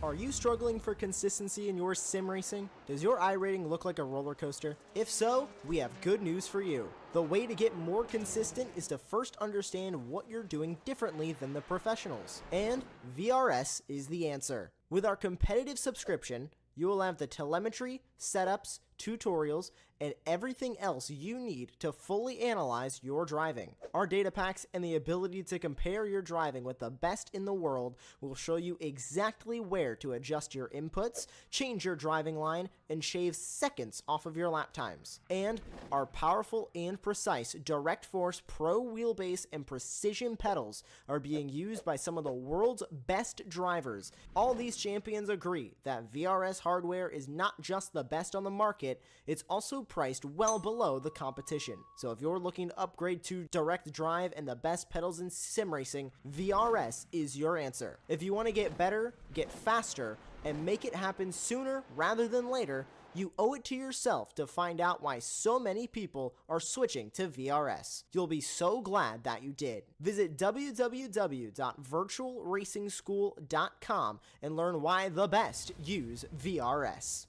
Are you struggling for consistency in your sim racing? Does your iRating look like a roller coaster? If so, we have good news for you. The way to get more consistent is to first understand what you're doing differently than the professionals. And VRS is the answer. With our competitive subscription, you will have the telemetry, setups, tutorials, and everything else you need to fully analyze your driving. Our data packs and the ability to compare your driving with the best in the world will show you exactly where to adjust your inputs, change your driving line, and shave seconds off of your lap times. And our powerful and precise Direct Force Pro wheelbase and precision pedals are being used by some of the world's best drivers. All these champions agree that VRS hardware is not just the best on the market, it's also priced well below the competition. So if you're looking to upgrade to direct drive and the best pedals in sim racing, VRS is your answer. If you want to get better, get faster, and make it happen sooner rather than later, you owe it to yourself to find out why so many people are switching to VRS. You'll be so glad that you did. Visit www.virtualracingschool.com and learn why the best use VRS.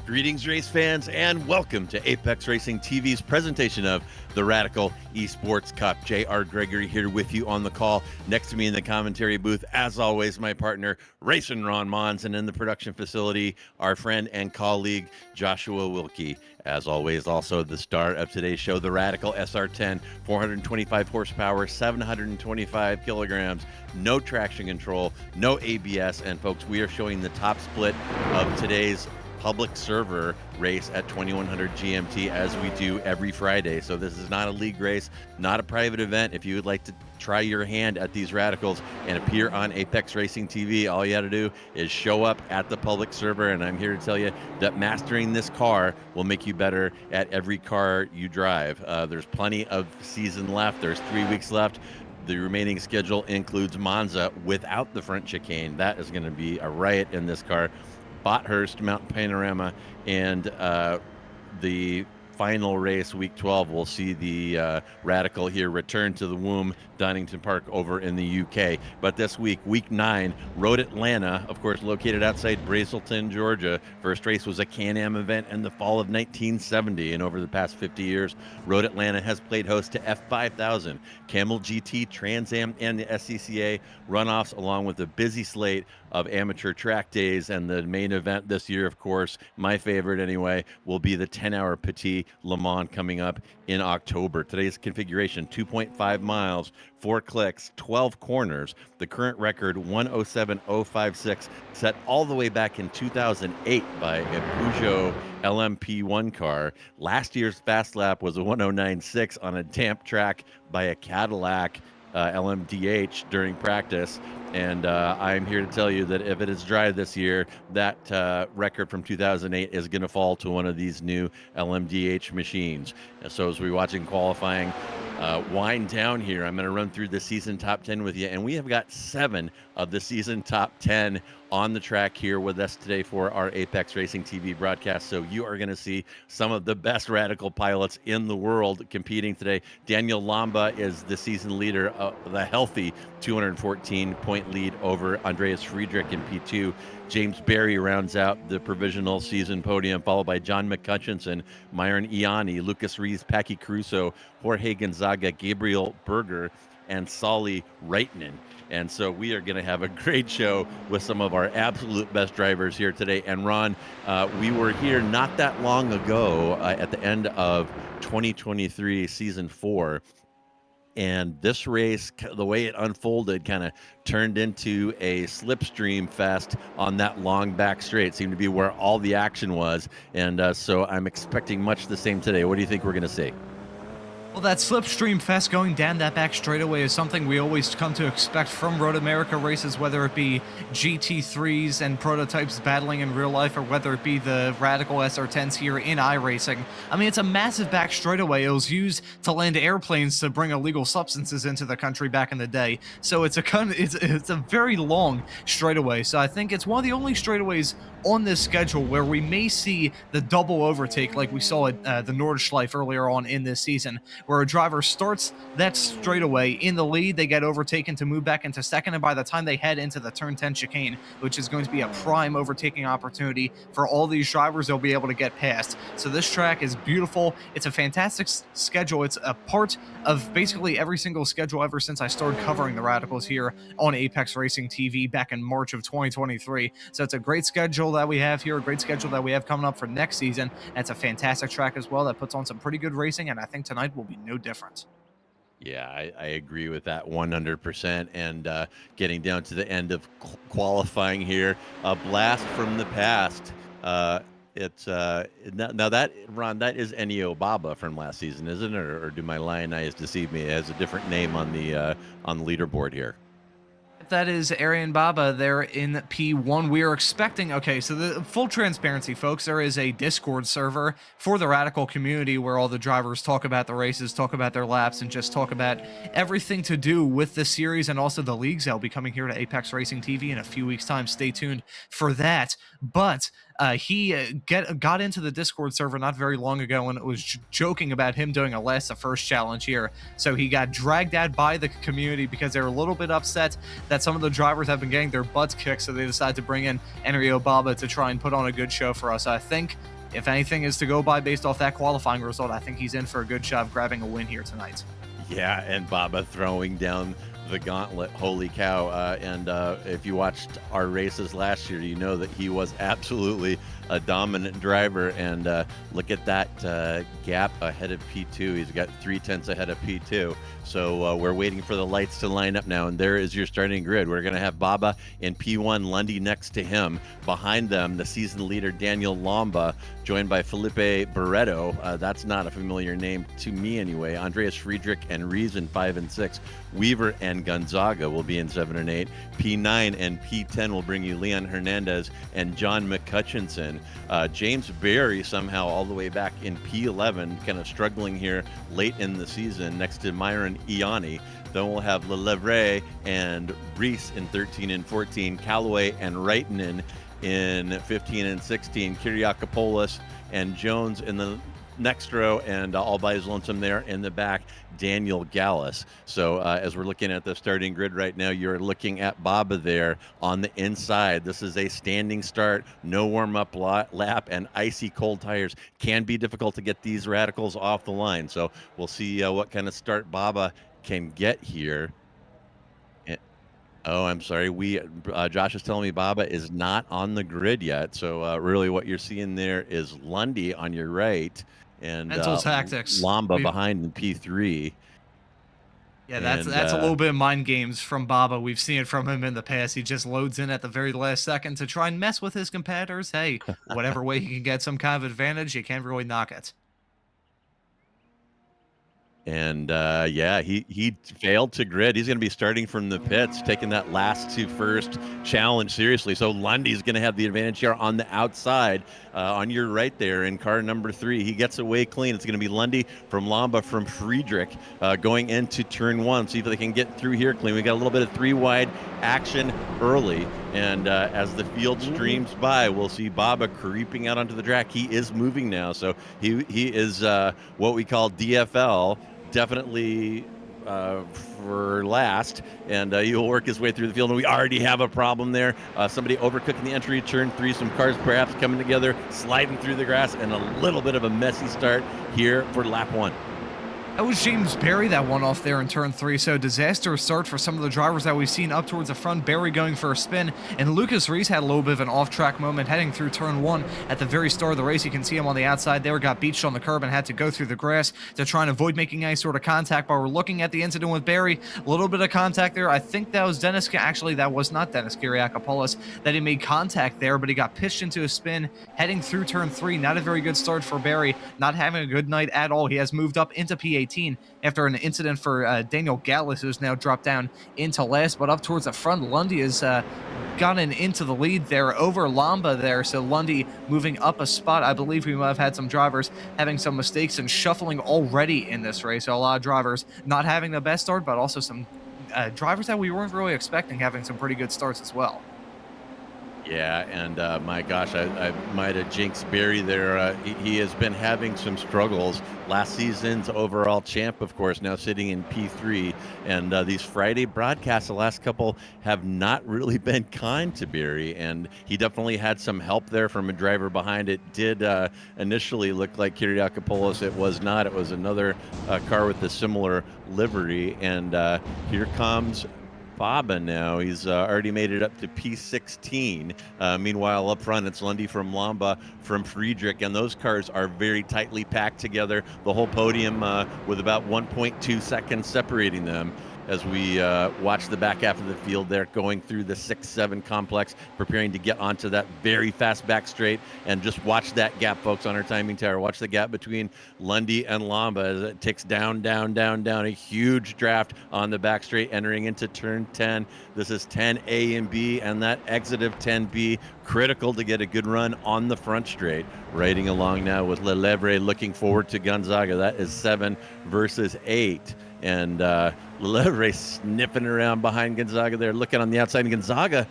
Greetings, race fans, and welcome to Apex Racing TV's presentation of the Radical Esports Cup. J.R. Gregory here with you on the call. Next to me in the commentary booth, as always, my partner, Racing Ron Mons, and in the production facility, our friend and colleague, Joshua Wilkie. As always, also the star of today's show, the Radical SR10, 425 horsepower, 725 kilograms, no traction control, no ABS, and folks, we are showing the top split of today's public server race at 2100 GMT as we do every Friday. So this is not a league race, not a private event. If you would like to try your hand at these radicals and appear on Apex Racing TV, all you got to do is show up at the public server, and I'm here to tell you that mastering this car will make you better at every car you drive. There's plenty of season left. There's 3 weeks left. The remaining schedule includes Monza without the front chicane. That is going to be a riot in this car. Bothurst, Mountain Panorama, and the final race, week 12, we'll see the Radical here return to the womb, Donington Park over in the UK. But this week, week 9, Road Atlanta, of course, located outside Brazelton, Georgia. First race was a Can-Am event in the fall of 1970, and over the past 50 years, Road Atlanta has played host to F5000, Camel GT, Trans Am, and the SCCA runoffs, along with a busy slate of amateur track days. And the main event this year, of course, my favorite anyway, will be the 10-hour Petit Le Mans coming up in October. Today's configuration, 2.5 miles, 4 clicks, 12 corners. The current record, 107.056, set all the way back in 2008 by a Peugeot LMP1 car. Last year's fast lap was a 109.6 on a damp track by a Cadillac LMDH during practice. And I'm here to tell you that if it is dry this year, that record from 2008 is going to fall to one of these new LMDH machines. And so as we're watching qualifying wind down here, I'm going to run through the season top 10 with you. And we have got 7 of the season top 10 on the track here with us today for our Apex Racing TV broadcast. So you are going to see some of the best Radical pilots in the world competing today. Daniel Lamba is the season leader of the healthy 214-point lead over Andreas Friedrich in P2. James Berry rounds out the provisional season podium, followed by John McCutchinson, Myron Ianni, Lucas Rees, Paki Caruso, Jorge Gonzaga, Gabriel Berger, and Solly Reitman. And so we are going to have a great show with some of our absolute best drivers here today. And Ron, we were here not that long ago at the end of 2023 season 4. And this race, the way it unfolded, kind of turned into a slipstream fest on that long back straight. Seemed to be where all the action was. And so I'm expecting much the same today. What do you think we're going to see? Well, that slipstream fest going down that back straightaway is something we always come to expect from Road America races, whether it be GT3s and prototypes battling in real life, or whether it be the Radical SR10s here in iRacing. I mean, it's a massive back straightaway. It was used to land airplanes to bring illegal substances into the country back in the day. So it's a very long straightaway. So I think it's one of the only straightaways on this schedule where we may see the double overtake like we saw at the Nordschleife earlier on in this season, where a driver starts that straightaway in the lead, they get overtaken to move back into second, and by the time they head into the turn 10 chicane, which is going to be a prime overtaking opportunity for all these drivers, they'll be able to get past. So this track is beautiful. It's a fantastic schedule. It's a part of basically every single schedule ever since I started covering the Radicals here on Apex Racing TV back in March of 2023. So it's a great schedule that we have here, a great schedule that we have coming up for next season. And it's a fantastic track as well that puts on some pretty good racing, and I think tonight will be no different. Yeah, I agree with that 100%. And getting down to the end of qualifying here, a blast from the past. It's now that, Ron, that is Ennio Baba from last season, isn't it? Or do my lion eyes deceive me? It has a different name on the leaderboard here. That is Arian Baba there in P1. We are expecting, okay, so the full transparency, folks, there is a Discord server for the Radical community where all the drivers talk about the races, talk about their laps, and just talk about everything to do with the series and also the leagues. I'll be coming here to Apex Racing TV in a few weeks' time. Stay tuned for that. But he got into the Discord server not very long ago and it was joking about him doing a last to first challenge here. So he got dragged out by the community because they were a little bit upset that some of the drivers have been getting their butts kicked, so they decided to bring in Enrio Baba to try and put on a good show for us. I think if anything is to go by based off that qualifying result, I think he's in for a good shot of grabbing a win here tonight. Yeah, and Baba throwing down the gauntlet. Holy cow. And if you watched our races last year, you know that he was absolutely a dominant driver. And look at that gap ahead of P2. He's got 0.3 ahead of P2. So we're waiting for the lights to line up now, and there is your starting grid. We're going to have Baba in P1, Lundy next to him. Behind them, the season leader Daniel Lomba, joined by Felipe Barreto. That's not a familiar name to me anyway. Andreas Friedrich and Rees in 5 and 6. Weaver and Gonzaga will be in 7 and 8. P9 and P10 will bring you Leon Hernandez and John McCutchinson. James Berry somehow all the way back in P11, kind of struggling here late in the season next to Myron Ianni. Then we'll have Lelevre and Reese in 13 and 14, Callaway and Reitinen in 15 and 16, Kyriakopoulos and Jones in the next row, and all by his lonesome there in the back, Daniel Gallus. So as we're looking at the starting grid right now, you're looking at Baba there on the inside. This is a standing start, no warm-up lap, and icy cold tires. Can be difficult to get these Radicals off the line. So we'll see what kind of start Baba can get here. Oh, I'm sorry. Josh is telling me Baba is not on the grid yet. So really what you're seeing there is Lundy on your right, and mental tactics. Lomba behind in P3. Yeah, that's a little bit of mind games from Baba. We've seen it from him in the past. He just loads in at the very last second to try and mess with his competitors. Hey, whatever way he can get some kind of advantage, you can't really knock it. And yeah, he failed to grid. He's going to be starting from the pits, taking that last to first challenge seriously. So Lundy's going to have the advantage here on the outside, on your right there in car number 3. He gets away clean. It's going to be Lundy from Lomba from Friedrich going into turn 1. See if they can get through here clean. We got a little bit of 3-wide action early. And as the field streams by, we'll see Baba creeping out onto the track. He is moving now. So he is what we call DFL. Definitely for last, and he will work his way through the field. And we already have a problem there. Somebody overcooking the entry, turn 3, some cars perhaps coming together, sliding through the grass, and a little bit of a messy start here for lap 1. That was James Berry that won off there in turn 3, so disastrous start for some of the drivers that we've seen up towards the front. Berry going for a spin, and Lucas Reese had a little bit of an off-track moment heading through turn 1 at the very start of the race. You can see him on the outside there, got beached on the curb and had to go through the grass to try and avoid making any sort of contact. While we're looking at the incident with Berry, a little bit of contact there. I think that was actually that was not Dennis Kyriakopoulos that he made contact there, but he got pitched into a spin heading through turn 3. Not a very good start for Berry, not having a good night at all. He has moved up into P18 after an incident for Daniel Gallus, who's now dropped down into last. But up towards the front, Lundy has gotten into the lead there over Lamba there. So Lundy moving up a spot. I believe we might have had some drivers having some mistakes and shuffling already in this race. So a lot of drivers not having the best start, but also some drivers that we weren't really expecting having some pretty good starts as well. Yeah, and my gosh, I might have jinxed Berry there. He has been having some struggles. Last season's overall champ, of course, now sitting in P3. And these Friday broadcasts, the last couple, have not really been kind to Berry. And he definitely had some help there from a driver behind. It did initially look like Kyriakopoulos. It was not. It was another car with a similar livery. And here comes Baba now. He's already made it up to P16. Meanwhile, up front, it's Lundy from Lamba from Friedrich, and those cars are very tightly packed together. The whole podium with about 1.2 seconds separating them as we watch the back half of the field there going through the 6-7 complex, preparing to get onto that very fast back straight. And just watch that gap, folks, on our timing tower. Watch the gap between Lundy and Lamba as it ticks down, down, down, down. A huge draft on the back straight entering into turn 10. This is 10A and B, and that exit of 10B critical to get a good run on the front straight. Riding along now with Lelevre looking forward to Gonzaga. That is 7 versus 8. And Lelevre sniffing around behind Gonzaga there, looking on the outside. And Gonzaga,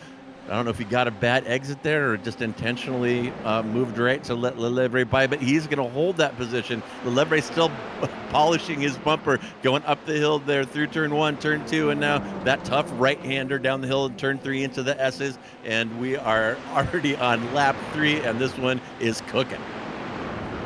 I don't know if he got a bad exit there or just intentionally moved right to let Lelevre by, but he's going to hold that position. Lelevre still polishing his bumper, going up the hill there through turn 1, turn 2, and now that tough right-hander down the hill in turn 3 into the S's. And we are already on lap 3, and this one is cooking.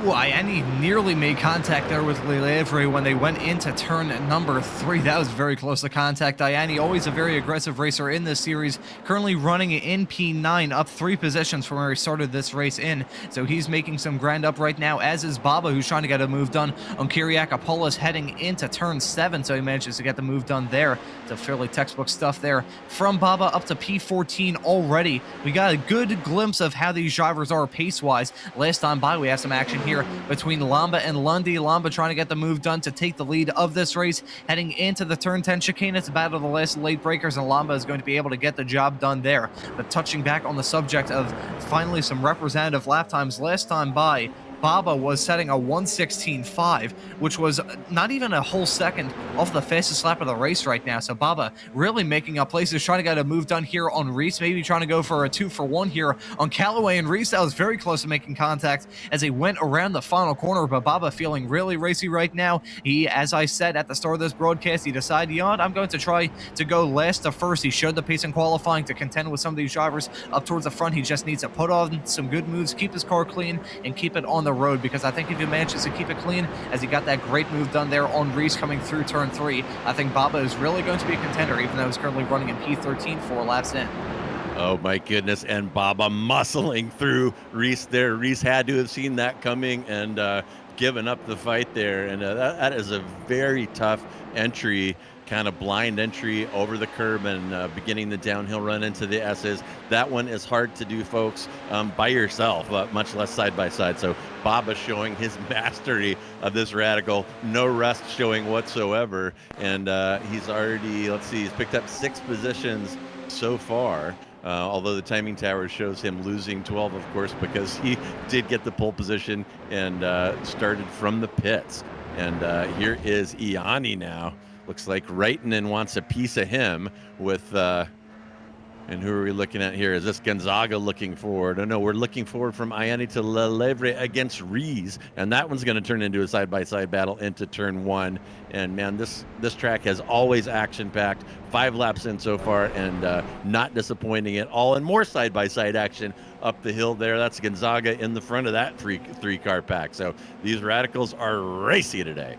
Well, Ianni nearly made contact there with Lelevre when they went into turn number 3. That was very close to contact. Ianni, always a very aggressive racer in this series, currently running in P9, up 3 positions from where he started this race in. So he's making some ground up right now, as is Baba, who's trying to get a move done on Kyriakopoulos heading into turn 7. So he manages to get the move done there. It's a fairly textbook stuff there. From Baba up to P14 already. We got a good glimpse of how these drivers are pace-wise. Last time by, we have some action here between Lamba and Lundy. Lamba trying to get the move done to take the lead of this race heading into the turn 10 chicane. It's a battle of the last late breakers, and Lamba is going to be able to get the job done there. But touching back on the subject of finally some representative lap times, last time by, Baba was setting a 1:16.5, which was not even a whole second off the fastest lap of the race right now. So Baba really making up places, trying to get a move done here on Reese, maybe trying to go for a 2-for-1 here on Callaway and Reese. That was very close to making contact as he went around the final corner, but Baba feeling really racy right now. He, as I said at the start of this broadcast, he decided, you know what, I'm going to try to go last to first. He showed the pace in qualifying to contend with some of these drivers up towards the front. He just needs to put on some good moves, keep his car clean, and keep it on the road, because I think if he manages to keep it clean, as he got that great move done there on Reese coming through turn 3, I think Baba is really going to be a contender, even though he's currently running in P13 4 laps in. Oh my goodness, and Baba muscling through Reese there. Reese had to have seen that coming and given up the fight there, and that is a very tough entry, kind of blind entry over the curb and beginning the downhill run into the S's. That one is hard to do, folks, by yourself, much less side by side. So Baba showing his mastery of this radical, no rest showing whatsoever, and he's already, let's see, he's picked up 6 positions so far. Although the timing tower shows him losing 12, of course, because he did get the pole position and started from the pits. And here is Ianni now. Looks like Reitinen wants a piece of him with, and who are we looking at here? Is this Gonzaga looking forward? Oh, no, we're looking forward from Ianni to Lelevre against Rees, and that one's going to turn into a side-by-side battle into turn 1. And, man, this track has always action-packed. 5 laps in so far, and not disappointing at all. And more side-by-side action up the hill there. That's Gonzaga in the front of that three-car pack. So these radicals are racy today.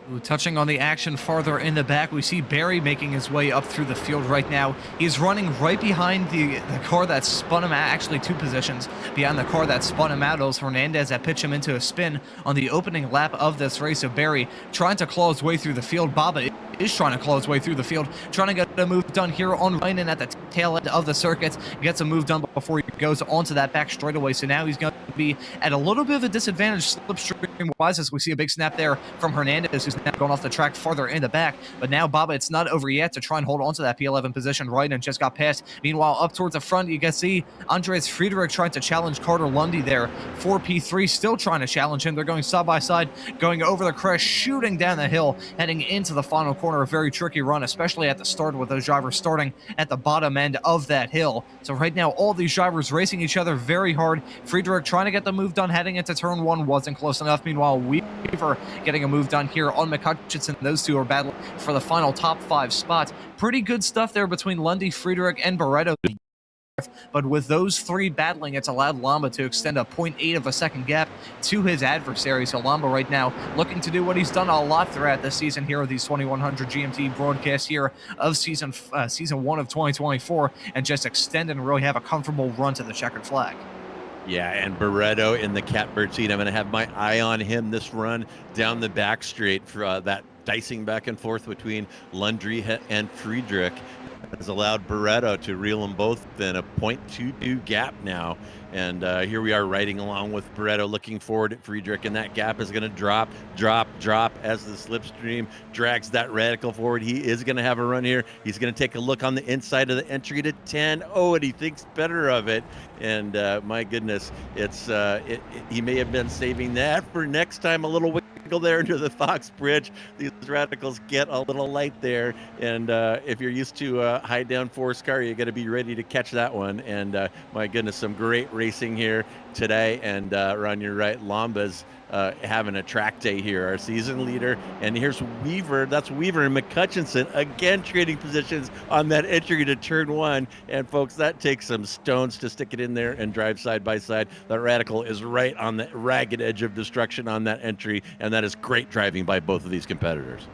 Ooh, touching on the action farther in the back, we see Barry making his way up through the field right now. He's running right behind the car that spun him out, actually 2 positions behind the car that spun him out. It was Hernandez that pitched him into a spin on the opening lap of this race. So Barry trying to claw his way through the field. Baba is trying to claw his way through the field, trying to get a move done here on Ryan at the tail end of the circuit. Gets a move done before he goes onto that back straightaway. So now he's going to be at a little bit of a disadvantage slipstream-wise, as we see a big snap there from Hernandez, who's now going off the track farther in the back. But now, Baba, it's not over yet to try and hold on to that P11 position. Right, and just got past. Meanwhile, up towards the front, you can see Andres Friedrich trying to challenge Carter Lundy there. 4 P3 still trying to challenge him. They're going side by side, going over the crest, shooting down the hill, heading into the final corner. A very tricky run, especially at the start with those drivers starting at the bottom end of that hill. So right now, all these drivers racing each other very hard. Friedrich trying to get the move done heading into turn 1, wasn't close enough. Meanwhile, Weaver getting a move done here on McCutcheon. Those two are battling for the final top 5 spots. Pretty good stuff there between Lundy, Friedrich, and Barreto. But with those 3 battling, it's allowed Lamba to extend a 0.8 of a second gap to his adversary. So Lamba right now looking to do what he's done a lot throughout this season here of these 2100 GMT broadcasts here of season 1 of 2024, and just extend and really have a comfortable run to the checkered flag. Yeah, and Barreto in the catbird seat. I'm going to have my eye on him this run down the back straight for that dicing back and forth between Lundy and Friedrich has allowed Barreto to reel them both in a 0.22 gap now. And here we are riding along with Barreto, looking forward at Friedrich, and that gap is going to drop as the slipstream drags that radical forward. He is going to have a run here. He's going to take a look on the inside of the entry to 10. Oh, and he thinks better of it. And my goodness, it's he may have been saving that for next time. A little wiggle there into the Fox Bridge. These radicals get a little light there, and if you're used to high down force car, you got to be ready to catch that one. And my goodness, some great racing here today. And Ron, you're right, Lamba's having a track day here, our season leader. And here's Weaver. That's Weaver and McCutcheon again trading positions on that entry to turn 1. And folks, that takes some stones to stick it in there and drive side by side. That radical is right on the ragged edge of destruction on that entry, and that is great driving by both of these competitors.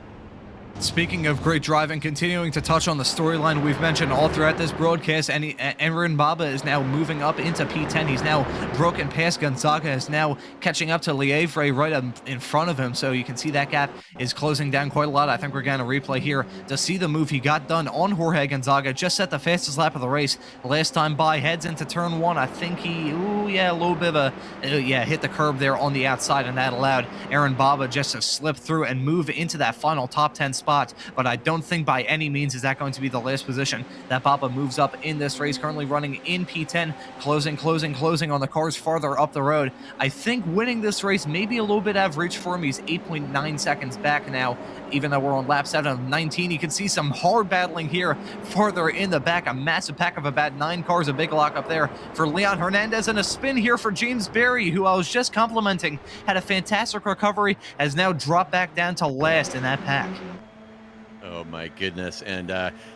Speaking of great driving, continuing to touch on the storyline we've mentioned all throughout this broadcast, Enrin Baba is now moving up into P10. He's now broken past Gonzaga, is now catching up to Lievre right in front of him, so you can see that gap is closing down quite a lot. I think we're going to replay here to see the move he got done on Jorge Gonzaga. Just set the fastest lap of the race last time by, heads into turn 1. I think he, a little bit of hit the curb there on the outside, and that allowed Aaron Baba just to slip through and move into that final top 10 spot. But I don't think by any means is that going to be the last position that Baba moves up in this race. Currently running in P10, closing on the cars farther up the road. I think winning this race may be a little bit out of reach for him. He's 8.9 seconds back now, even though we're on lap 7 of 19. You can see some hard battling here farther in the back. A massive pack of about 9 cars, a big lock up there for Leon Hernandez, and a spin here for James Berry, who I was just complimenting, had a fantastic recovery, has now dropped back down to last in that pack. Oh my goodness. And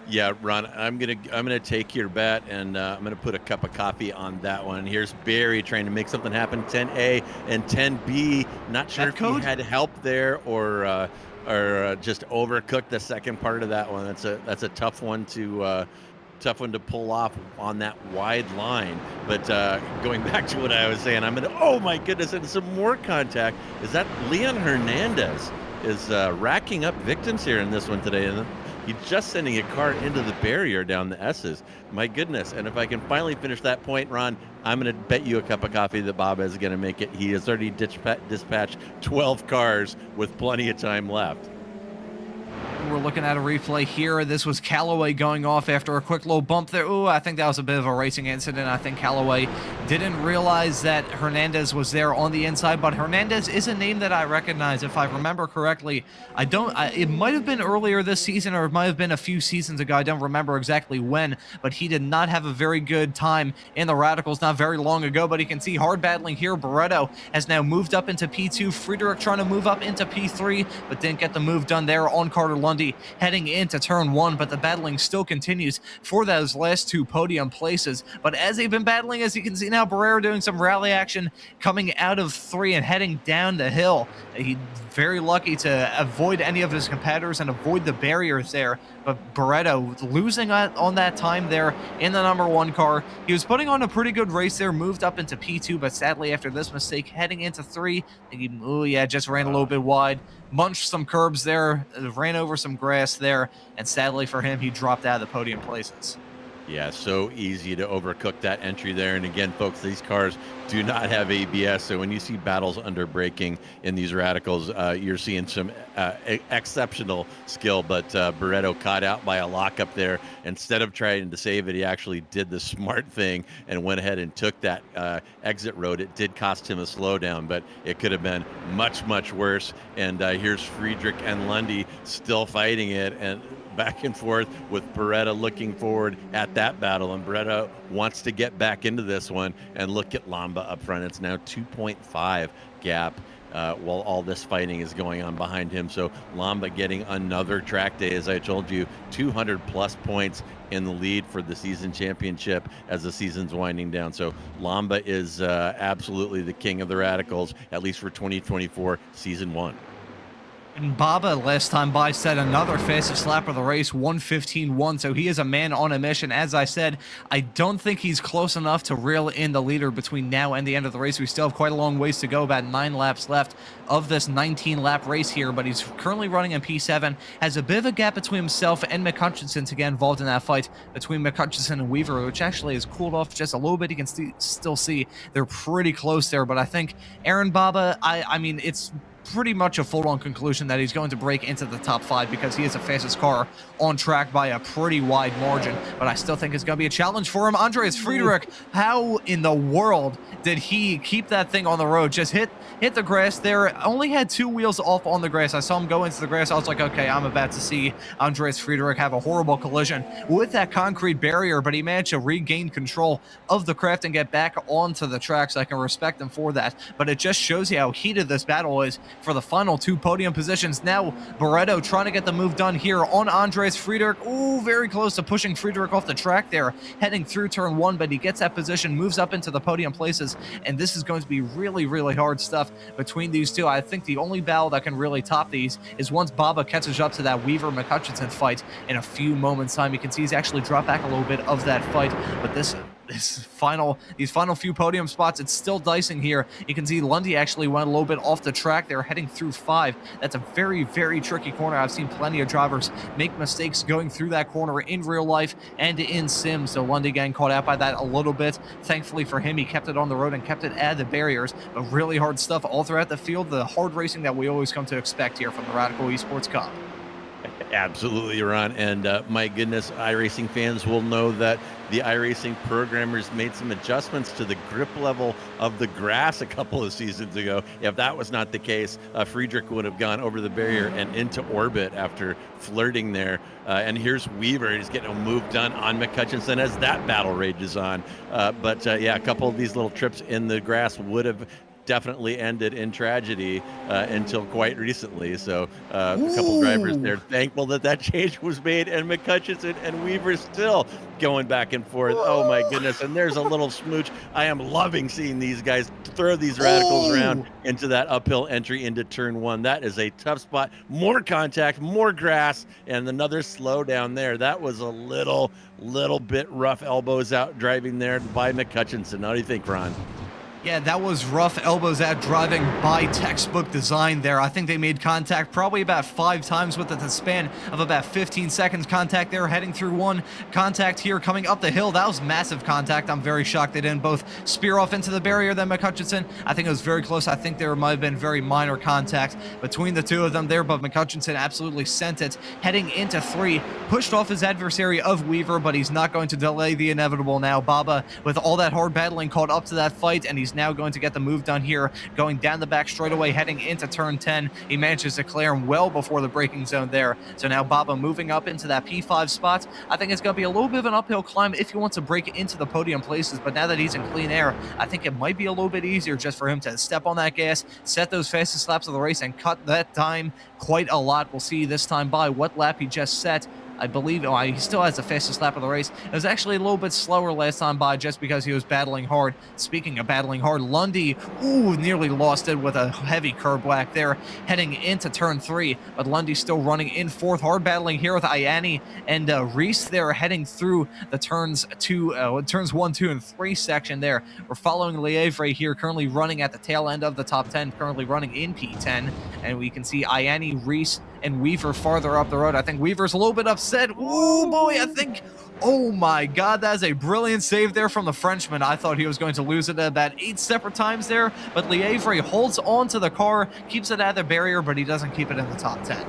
yeah, Ron, I'm gonna take your bet, and I'm gonna put a cup of coffee on that one. Here's Barry trying to make something happen. 10A and 10B. Not sure if he had help there or just overcooked the second part of that one. That's a tough one to pull off on that wide line. But going back to what I was saying, oh my goodness, and some more contact. Is that Leon Hernandez is racking up victims here in this one today, and he's just sending a car into the barrier down the S's. My goodness. And if I can finally finish that point, Ron, I'm going to bet you a cup of coffee that Bob is going to make it. He has already dispatched 12 cars with plenty of time left. We're looking at a replay here. This was Callaway going off after a quick low bump there. Ooh, I think that was a bit of a racing incident. I think Callaway didn't realize that Hernandez was there on the inside, but Hernandez is a name that I recognize. If I remember correctly, it might have been earlier this season, or it might have been a few seasons ago. I don't remember exactly when, but he did not have a very good time in the Radicals not very long ago. But you can see hard battling here. Barreto has now moved up into P2. Friedrich trying to move up into P3, but didn't get the move done there on Carter Lundy. Lundy heading into turn 1, but the battling still continues for those last 2 podium places. But as they've been battling, as you can see now, Barrera doing some rally action coming out of 3 and heading down the hill. He's very lucky to avoid any of his competitors and avoid the barriers there. But Barreto losing on that time there in the number 1 car. He was putting on a pretty good race there, moved up into P2, but sadly after this mistake heading into 3, just ran a little bit wide, munched some curbs there, ran over some grass there, and sadly for him, he dropped out of the podium places. Yeah, so easy to overcook that entry there. And again, folks, these cars do not have ABS. So when you see battles under braking in these radicals, you're seeing some exceptional skill. But Barreto caught out by a lockup there. Instead of trying to save it, he actually did the smart thing and went ahead and took that exit road. It did cost him a slowdown, but it could have been much, much worse. And here's Friedrich and Lundy still fighting it. And back and forth with Barreta looking forward at that battle, and Barreta wants to get back into this one. And look at Lamba up front. It's now 2.5 gap while all this fighting is going on behind him. So Lamba getting another track day, as I told you, 200 plus points in the lead for the season championship as the season's winding down. So Lamba is absolutely the king of the radicals, at least for 2024 season 1. And Baba last time by set another fastest lap of the race, 1:15.1, so he is a man on a mission. As I said, I don't think he's close enough to reel in the leader between now and the end of the race. We still have quite a long ways to go, about 9 laps left of this 19-lap race here, but he's currently running in P7, has a bit of a gap between himself and McCutcheon to get involved in that fight between McCutcheon and Weaver, which actually has cooled off just a little bit. You can still see they're pretty close there, but I think Aaron Baba, I mean, it's pretty much a full-on conclusion that he's going to break into the top 5 because he is the fastest car on track by a pretty wide margin, but I still think it's going to be a challenge for him. Andreas Friedrich, how in the world did he keep that thing on the road? Just hit the grass there, only had 2 wheels off on the grass. I saw him go into the grass. I was like, okay, I'm about to see Andreas Friedrich have a horrible collision with that concrete barrier, but he managed to regain control of the craft and get back onto the track, so I can respect him for that. But it just shows you how heated this battle is for the final 2 podium positions. Now Barreto trying to get the move done here on Andres Friedrich. Ooh, very close to pushing Friedrich off the track there, heading through turn 1, but he gets that position, moves up into the podium places, and this is going to be really, really hard stuff between these two. I think the only battle that can really top these is once Baba catches up to that Weaver-McCutcheon fight in a few moments' time. You can see he's actually dropped back a little bit of that fight, but these final few podium spots, it's still dicing here. You can see Lundy actually went a little bit off the track there, heading through 5. That's a very, very tricky corner. I've seen plenty of drivers make mistakes going through that corner in real life and in sim, so Lundy getting caught out by that a little bit. Thankfully for him, he kept it on the road and kept it at the barriers, but really hard stuff all throughout the field, the hard racing that we always come to expect here from the Radical Esports Cup. Absolutely, Ron. And my goodness, iRacing fans will know that the iRacing programmers made some adjustments to the grip level of the grass a couple of seasons ago. If that was not the case, Friedrich would have gone over the barrier and into orbit after flirting there. And here's Weaver. He's getting a move done on McCutcheon as that battle rages on. Yeah, a couple of these little trips in the grass would have definitely ended in tragedy until quite recently. So a couple drivers there thankful that change was made, and McCutcheon and Weaver still going back and forth. Oh my goodness. And there's a little smooch. I am loving seeing these guys throw these radicals around into that uphill entry into turn 1. That is a tough spot. More contact, more grass, and another slowdown there. That was a little bit rough elbows out driving there by McCutcheon. How do you think, Ron? Yeah, that was rough elbows out driving by textbook design there. I think they made contact probably about 5 times within the span of about 15 seconds. Contact there, heading through 1. Contact here coming up the hill. That was massive contact. I'm very shocked they didn't both spear off into the barrier then McCutcheon. I think it was very close. I think there might have been very minor contact between the two of them there, but McCutcheon absolutely sent it. Heading into 3, pushed off his adversary of Weaver, but he's not going to delay the inevitable now. Baba, with all that hard battling, caught up to that fight, and he's he's now going to get the move done here, going down the back straightaway, heading into turn 10. He manages to clear him well before the braking zone there. So now Baba moving up into that P5 spot. I think it's going to be a little bit of an uphill climb if he wants to break into the podium places, but now that he's in clean air, I think it might be a little bit easier just for him to step on that gas, set those fastest laps of the race, and cut that time quite a lot. We'll see this time by what lap he just set. I believe he still has the fastest lap of the race. It was actually a little bit slower last time by just because he was battling hard. Speaking of battling hard, Lundy, nearly lost it with a heavy curb whack there heading into turn 3, but Lundy still running in 4th, hard battling here with Ayani and Reese there heading through the turns 1, 2, and 3 section there. We're following Lievre here, currently running at the tail end of the top 10, currently running in P10, and we can see Ayani, Reese, and Weaver farther up the road. I think Weaver's a little bit upset. Oh boy, oh my God, that's a brilliant save there from the Frenchman. I thought he was going to lose it about 8 separate times there, but Lievre holds on to the car, keeps it at the barrier, but he doesn't keep it in the top 10.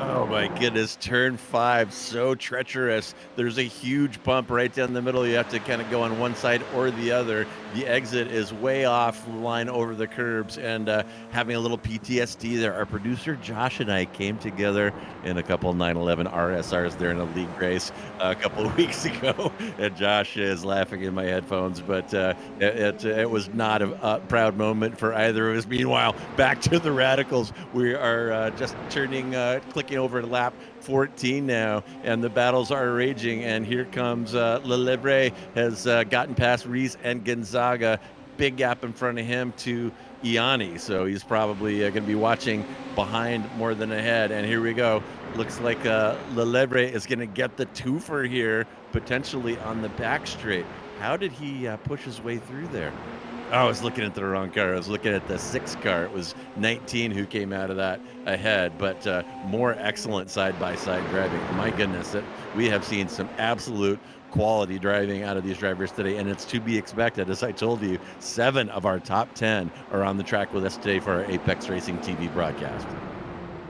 Oh my goodness, turn 5, so treacherous. There's a huge bump right down the middle. You have to kind of go on one side or the other. The exit is way off the line over the curbs, and having a little PTSD there. Our producer Josh and I came together in a couple 911 RSRs there in a league race a couple of weeks ago, and Josh is laughing in my headphones, but it was not a proud moment for either of us. Meanwhile, back to the Radicals. We are just clicking over to lap 14 now, and the battles are raging, and here comes Lelebre has gotten past Reese and Gonzaga. Big gap in front of him to Iani, so he's probably going to be watching behind more than ahead. And here we go. Looks like Lelebre is going to get the twofer here, potentially on the back straight. How did he push his way through there? Oh, I was looking at the wrong car. I was looking at the 6 car. It was 19 who came out of that ahead, but more excellent side-by-side driving. My goodness, we have seen some absolute quality driving out of these drivers today, and it's to be expected. As I told you, 7 of our top 10 are on the track with us today for our Apex Racing TV broadcast.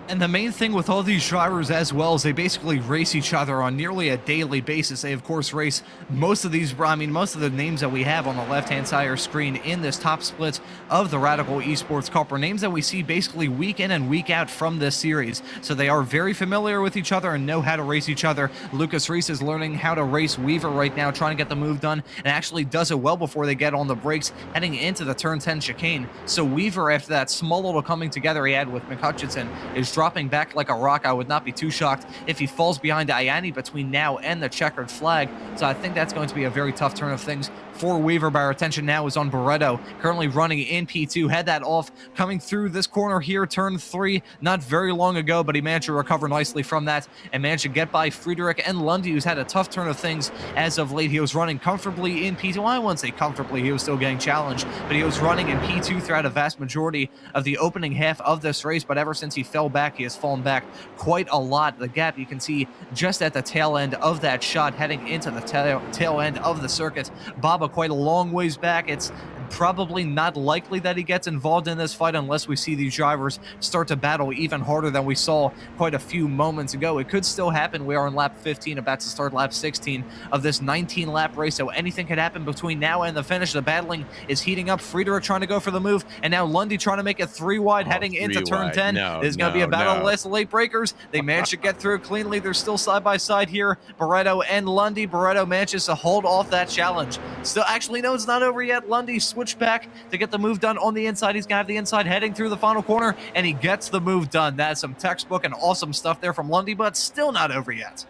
And the main thing with all these drivers as well is they basically race each other on nearly a daily basis. They, of course, race most of the names that we have on the left-hand side of your screen in this top split of the Radical Esports Cup are names that we see basically week in and week out from this series. So they are very familiar with each other and know how to race each other. Lucas Reese is learning how to race Weaver right now, trying to get the move done, and actually does it well before they get on the brakes heading into the turn 10 chicane. So Weaver, after that small little coming together he had with McHutchinson, is dropping back like a rock. I would not be too shocked if he falls behind Ayani between now and the checkered flag. So I think that's going to be a very tough turn of things for Weaver. But our attention now is on Barreto, currently running in P2. Had that off, coming through this corner here, turn 3, not very long ago, but he managed to recover nicely from that and managed to get by Friedrich and Lundy, who's had a tough turn of things as of late. He was running comfortably in P2. Well, I wouldn't say comfortably, he was still getting challenged, but he was running in P2 throughout a vast majority of the opening half of this race. But ever since he fell back, he has fallen back quite a lot. The gap you can see just at the tail end of that shot heading into the tail end of the circuit. Baba quite a long ways back. It's probably not likely that he gets involved in this fight unless we see these drivers start to battle even harder than we saw quite a few moments ago. It could still happen. We are on lap 15, about to start lap 16 of this 19-lap race, so anything could happen between now and the finish. The battling is heating up. Friedrich trying to go for the move, and now Lundy trying to make it 3 wide heading into turn 10. There's going to be a battle of the late breakers. They managed to get through cleanly. They're still side by side here, Barreto and Lundy. Barreto manages to hold off that challenge. Still, actually, no, it's not over yet. Lundy switched back to get the move done on the inside. He's going to have the inside heading through the final corner, and he gets the move done. That's some textbook and awesome stuff there from Lundy, but still not over yet.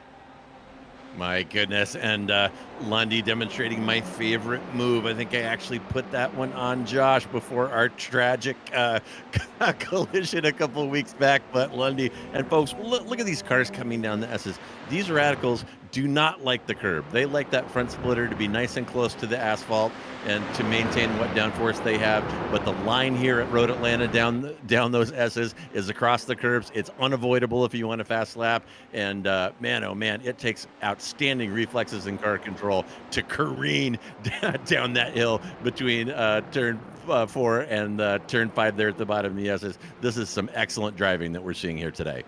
My goodness, and Lundy demonstrating my favorite move. I think I actually put that one on Josh before our tragic collision a couple of weeks back, but Lundy, and folks, look at these cars coming down the S's. These Radicals do not like the curb. They like that front splitter to be nice and close to the asphalt and to maintain what downforce they have. But the line here at Road Atlanta down those S's is across the curbs. It's unavoidable if you want a fast lap. And man, oh man, it takes outstanding reflexes and car control to careen down that hill between turn 4 and turn 5 there at the bottom of the S's. This is some excellent driving that we're seeing here today.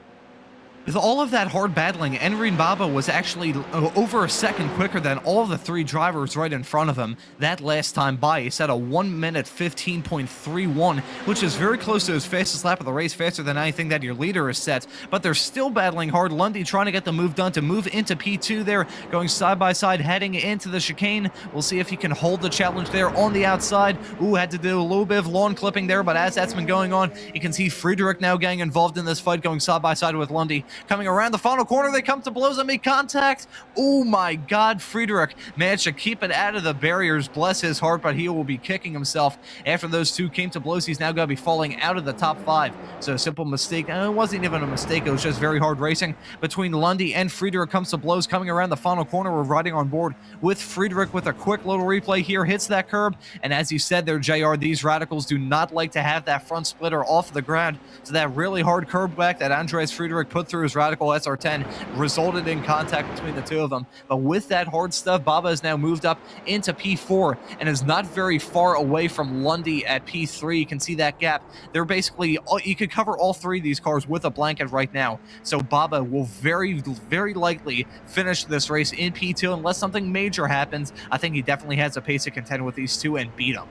With all of that hard battling, Enrin Baba was actually over a second quicker than all of the 3 drivers right in front of him that last time by. He set a 1 minute 15.31, which is very close to his fastest lap of the race, faster than anything that your leader has set. But they're still battling hard. Lundy trying to get the move done to move into P2 there, going side by side, heading into the chicane. We'll see if he can hold the challenge there on the outside. Ooh, had to do a little bit of lawn clipping there, but as that's been going on, you can see Friedrich now getting involved in this fight, going side by side with Lundy. Coming around the final corner, they come to blows and make contact. Oh my God, Friedrich managed to keep it out of the barriers. Bless his heart, but he will be kicking himself. After those two came to blows, he's now going to be falling out of the top 5. So a simple mistake. It wasn't even a mistake. It was just very hard racing between Lundy and Friedrich. Comes to blows. Coming around the final corner, we're riding on board with Friedrich with a quick little replay here. Hits that curb. And as you said there, JR, these radicals do not like to have that front splitter off the ground. So that really hard curb back that Andreas Friedrich put through his radical SR10 resulted in contact between the two of them. But with that hard stuff, Baba has now moved up into P4 and is not very far away from Lundy at P3. You can see that gap. They're basically, you could cover all 3 of these cars with a blanket right now. So Baba will very, very likely finish this race in P2 unless something major happens. I think he definitely has a pace to contend with these two and beat them.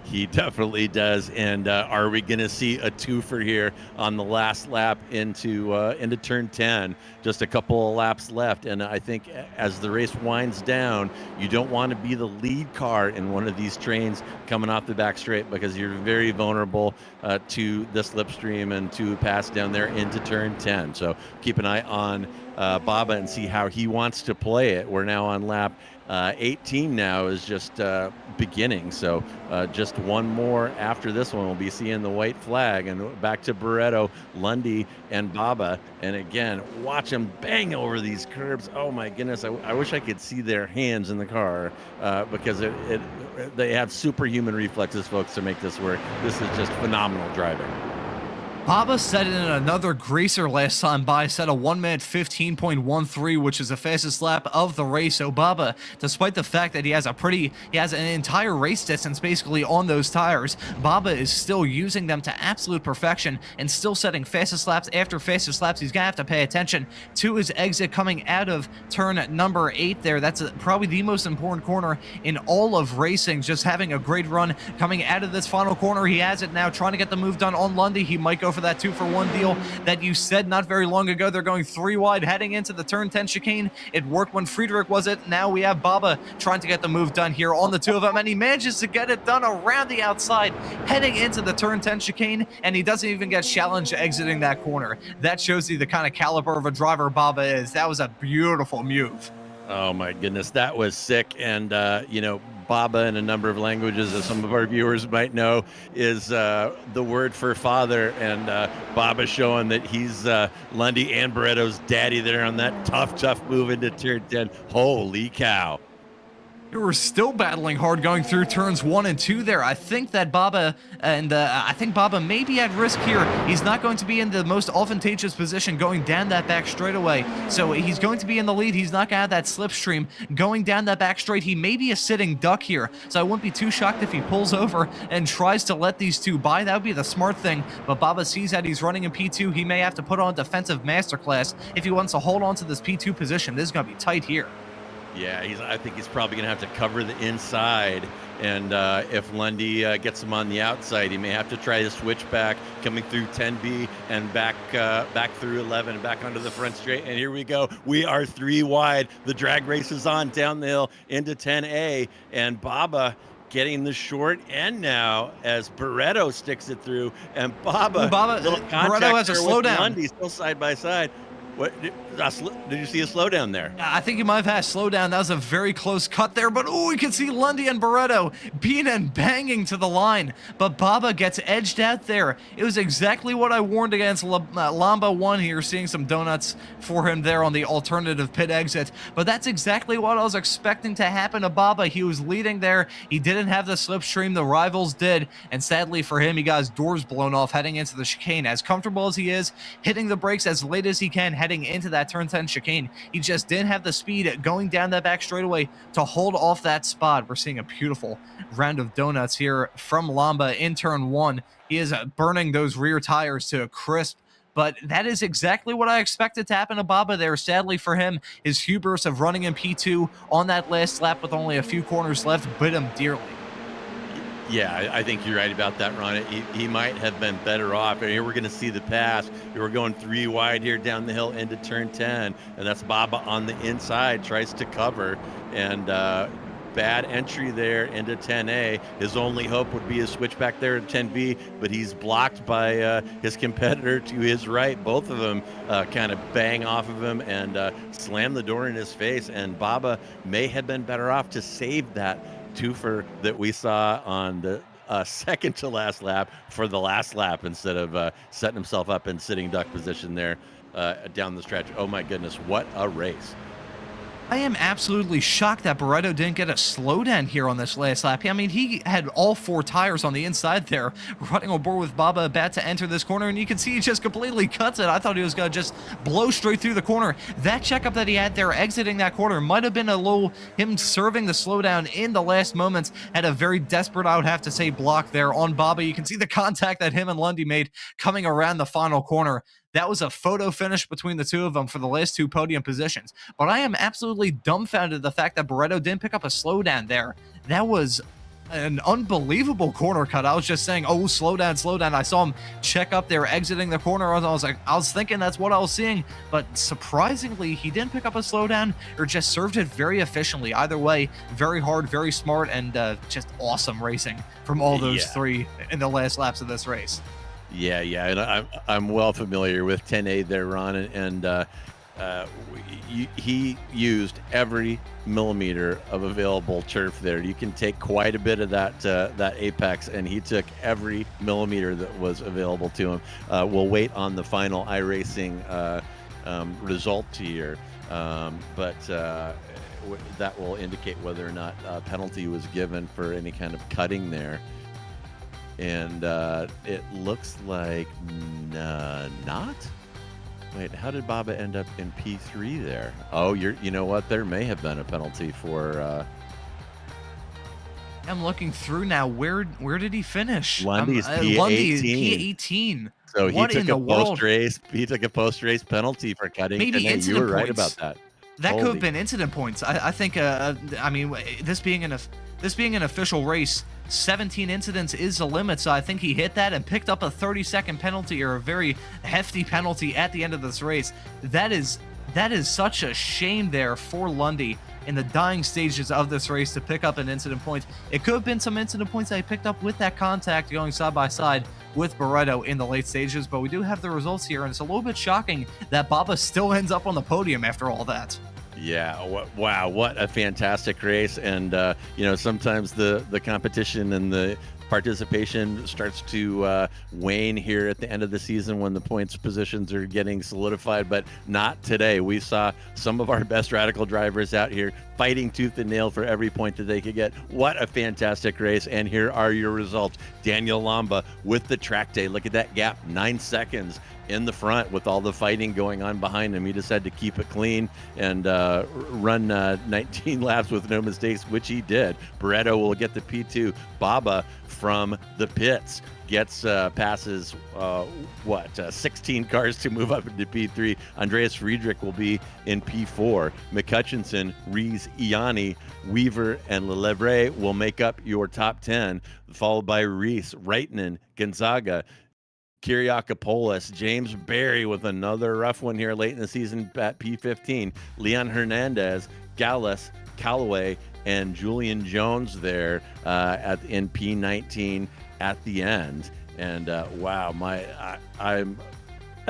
He definitely does. And are we going to see a twofer here on the last lap into turn 10? Just a couple of laps left. And I think as the race winds down, you don't want to be the lead car in one of these trains coming off the back straight, because you're very vulnerable to the slipstream and to pass down there into turn 10. So keep an eye on Baba and see how he wants to play it. We're now on lap 18 now, is just beginning, so just one more after this one. We'll be seeing the white flag, and back to Barretto, Lundy, and Baba. And again, watch them bang over these curbs. Oh my goodness, I wish I could see their hands in the car, because they have superhuman reflexes, folks, to make this work. This is just phenomenal driving. Baba set in another greaser last time by, set a 1 minute 15.13, which is the fastest lap of the race. So Baba, despite the fact that he has an entire race distance basically on those tires, Baba is still using them to absolute perfection and still setting fastest laps after fastest laps. He's gonna have to pay attention to his exit coming out of turn number 8 there. That's probably the most important corner in all of racing. Just having a great run coming out of this final corner. He has it now, trying to get the move done on Lundy. He might go for that 2-for-1 deal that you said not very long ago. They're going 3 wide heading into the turn 10 chicane. It worked when Friedrich was it. Now we have Baba trying to get the move done here on the two of them, and he manages to get it done around the outside heading into the turn 10 chicane, and he doesn't even get challenged exiting that corner. That shows you the kind of caliber of a driver Baba is. That was a beautiful move. Oh my goodness, that was sick. And Baba, in a number of languages, as some of our viewers might know, is the word for father. And Baba showing that he's Lundy and Barretto's daddy there on that tough move into turn 10. Holy cow. We were still battling hard going through turns 1 and 2 there. I think that Baba may be at risk here. He's not going to be in the most advantageous position going down that back straightaway. So he's going to be in the lead. He's not going to have that slipstream going down that back straight. He may be a sitting duck here. So I wouldn't be too shocked if he pulls over and tries to let these two by. That would be the smart thing. But Baba sees that he's running in P2. He may have to put on defensive masterclass if he wants to hold on to this P2 position. This is going to be tight here. Yeah, I think he's probably going to have to cover the inside, and if Lundy gets him on the outside, he may have to try to switch back, coming through 10B and back through 11, back onto the front straight. And here we go. We are 3 wide. The drag race is on down the hill into 10A, and Baba getting the short end now as Barretto sticks it through, and Baba little contact Barretto has a slowdown. Lundy still side by side. What did you see a slowdown there? I think you might have had a slowdown. That was a very close cut there, but we can see Lundy and Barretto beating and banging to the line. But Baba gets edged out there. It was exactly what I warned against Lamba 1 here, seeing some donuts for him there on the alternative pit exit. But that's exactly what I was expecting to happen to Baba. He was leading there. He didn't have the slipstream. The rivals did. And sadly for him, he got his doors blown off heading into the chicane. As comfortable as he is, hitting the brakes as late as he can, heading into that turn 10 chicane. He just didn't have the speed going down that back straightaway to hold off that spot. We're seeing a beautiful round of donuts here from Lamba in turn 1. He is burning those rear tires to a crisp but that is exactly what I expected to happen to Baba there. Sadly for him, his hubris of running in P2 on that last lap with only a few corners left bit him dearly. Yeah, I think you're right about that, Ron. He might have been better off. And here we're going to see the pass. We're going 3 wide here down the hill into turn 10, and that's Baba on the inside, tries to cover, and bad entry there into 10A. His only hope would be a switch back there at 10B, but he's blocked by his competitor to his right. Both of them kind of bang off of him and slam the door in his face, and Baba may have been better off to save that twofer that we saw on the second to last lap for the last lap instead of setting himself up in sitting duck position there down the stretch. Oh my goodness, what a race. I am absolutely shocked that Barreto didn't get a slowdown here on this last lap. I mean, he had all 4 tires on the inside there, running on board with Baba about to enter this corner, and you can see he just completely cuts it. I thought he was going to just blow straight through the corner. That checkup that he had there exiting that corner might have been a little him serving the slowdown in the last moments. Had a very desperate, I would have to say, block there on Baba. You can see the contact that him and Lundy made coming around the final corner. That was a photo finish between the two of them for the last 2 podium positions. But I am absolutely dumbfounded at the fact that Barreto didn't pick up a slowdown there. That was an unbelievable corner cut. I was just saying, oh, slow down, slow down. I saw him check up there exiting the corner. I was thinking that's what I was seeing. But surprisingly, he didn't pick up a slowdown or just served it very efficiently. Either way, very hard, very smart, and just awesome racing from all those 3 in the last laps of this race. Yeah, and I'm well familiar with 10A there, Ron, and he used every millimeter of available turf there. You can take quite a bit of that apex, and he took every millimeter that was available to him. We'll wait on the final iRacing result here, but that will indicate whether or not a penalty was given for any kind of cutting there. And it looks like not. Wait, how did Baba end up in P3 there? Oh, you know what? There may have been a penalty for. I'm looking through now. Where did he finish? Lundy's P18. Lundy, P18. So he took a post-race. He took a post-race penalty for cutting. Maybe incident you were right points. about that. That could have been incident points. I think. I mean, this being an official race, 17 incidents is the limit, so I think he hit that and picked up a 30-second penalty, or a very hefty penalty at the end of this race. That is such a shame there for Lundy in the dying stages of this race to pick up an incident point. It could have been some incident points that he picked up with that contact going side by side with Barreto in the late stages, but we do have the results here, and it's a little bit shocking that Baba still ends up on the podium after all that. Yeah, wow, what a fantastic race. And sometimes the competition and the participation starts to wane here at the end of the season when the points positions are getting solidified, but not today. We saw some of our best radical drivers out here fighting tooth and nail for every point that they could get. What a fantastic race. And here are your results. Daniel Lamba with the track day. Look at that gap, 9 seconds in the front with all the fighting going on behind him. He just had to keep it clean and run 19 laps with no mistakes, which he did. Barreto will get the P2. Baba from the pits gets passes 16 cars to move up into P3. Andreas Friedrich will be in P4. McCutchinson, Rees, Ianni, Weaver, and Lelevre will make up your top 10, followed by Rees, Reitman, Gonzaga, Kyriakopoulos, James Barry with another rough one here late in the season at P15, Leon Hernandez, Gallus, Callaway, and Julian Jones there in P19 at the end. And wow, I'm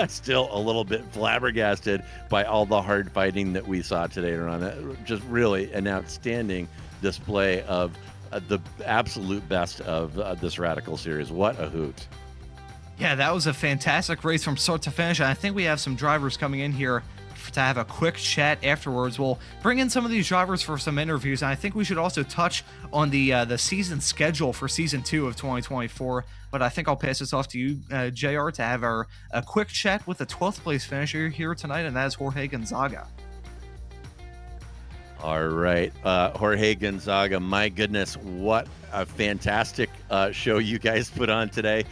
still a little bit flabbergasted by all the hard fighting that we saw today, Ron. Just really an outstanding display of the absolute best of this Radical series. What a hoot. Yeah, that was a fantastic race from start to finish. And I think we have some drivers coming in here to have a quick chat afterwards. We'll bring in some of these drivers for some interviews, and I think we should also touch on the season schedule for Season 2 of 2024. But I think I'll pass this off to you, JR, to have a quick chat with the 12th place finisher here tonight, and that is Jorge Gonzaga. All right, Jorge Gonzaga, my goodness, what a fantastic show you guys put on today.